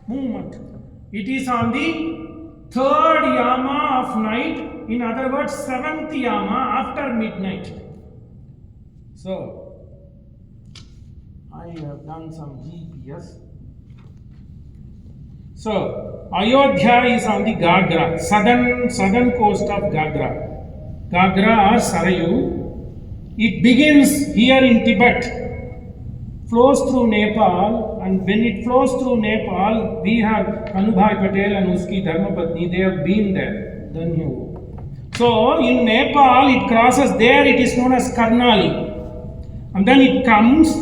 movement. It is on the third yama of night, in other words, seventh yama after midnight. So, I have done some GPS. So, Ayodhya is on the Ghaghara, southern coast of Ghaghara. Ghaghara or Sarayu. It begins here in Tibet, flows through Nepal, and when it flows through Nepal, we have Kanubhai Patel and Uski Dharmapatni, they have been there. Then you. So, in Nepal, it crosses there, it is known as Karnali. And then it comes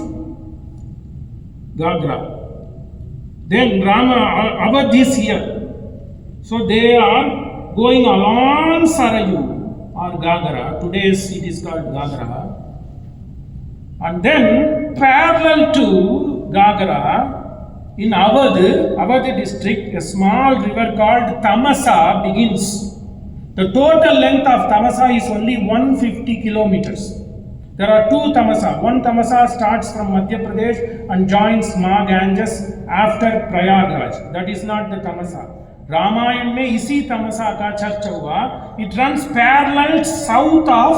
Ghaghara. Then Awadh is here. So they are going along Sarayu or Ghaghara. Today it is called Ghaghara. And then parallel to Ghaghara, in Awadh district, a small river called Tamasa begins. The total length of Tamasa is only 150 kilometers. There are two Tamasa. One Tamasa starts from Madhya Pradesh and joins Ma Ganges after Prayagraj. That is not the Tamasa. Ramayan में इसी Tamasa का चर्चा हुआ. It runs parallel south of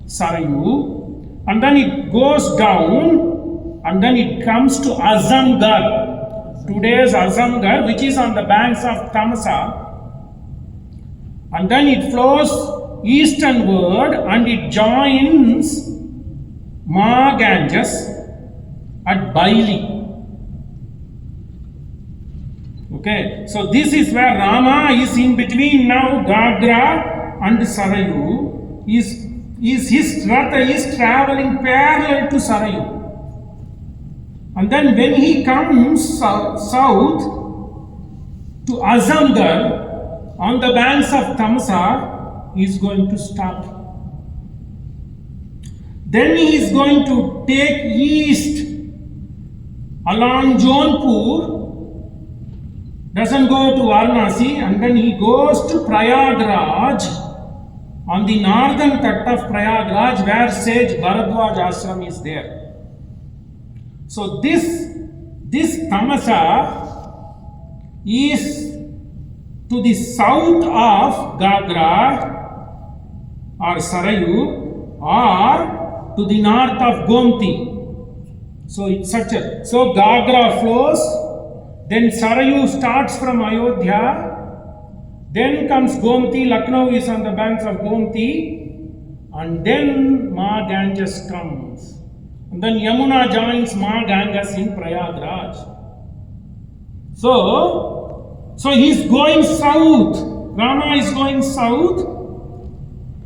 Sarayu, and then it goes down, and then it comes to Azamgarh. Today's Azamgarh, which is on the banks of Tamsa, and then it flows easternward and it joins Ma Ganges at Baili. Okay, so this is where Rama is in between now Ghaghara and Sarayu. His Ratha is traveling parallel to Sarayu. And then when he comes south to Azamgarh on the banks of Tamsa, he is going to stop. Then he is going to take east along Jaunpur, doesn't go to Varanasi, and then he goes to Prayagraj on the northern cut of Prayagraj where sage Bharadwaj ashram is there. So this Tamasa is to the south of Ghaghara or Sarayu, or to the north of Gomti. So it's such a, so Ghaghara flows, then Sarayu starts from Ayodhya, then comes Gomti, Lucknow is on the banks of Gomti, and then Ma Ganges comes. And then Yamuna joins Ma Ganges in Prayagraj. So he is going south. Rama is going south.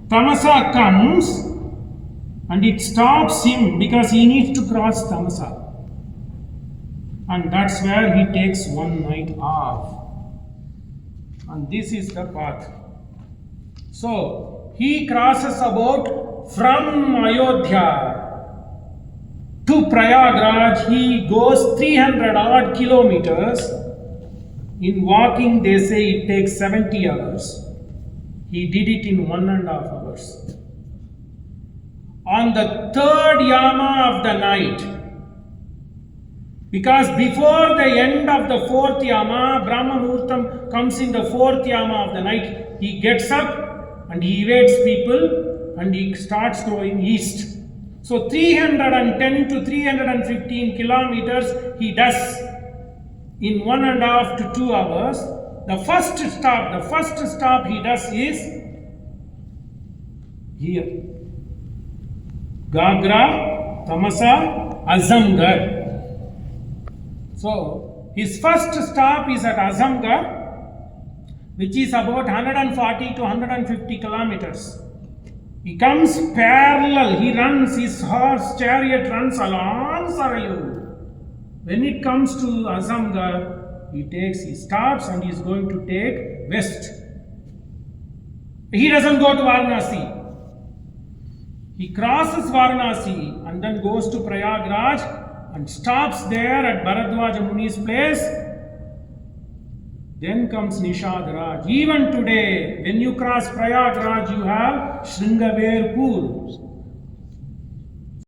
Tamasa comes and it stops him because he needs to cross Tamasa. And that's where he takes one night off. And this is the path. So he crosses about from Ayodhya to Prayagraj. He goes 300 odd kilometers. In walking, they say it takes 70 hours. He did it in 1.5 hours. On the third yama of the night, because before the end of the fourth yama, Brahma Muhurtam comes in the fourth yama of the night, he gets up and he evades people and he starts going east. So 310 to 315 kilometers he does in 1.5 to 2 hours. The first stop he does is here. Ghaghara, Tamasa, Azamgarh. So his first stop is at Azamgarh, which is about 140 to 150 kilometers. He comes parallel, he runs, his horse chariot runs along Sarayu. When it comes to Azamgarh, he stops and he is going to take west. He doesn't go to Varanasi. He crosses Varanasi and then goes to Prayagraj and stops there at Bharadwaja Muni's place. Then comes Nishadaraj. Even today, when you cross Prayagraj, you have Shringaver Pool.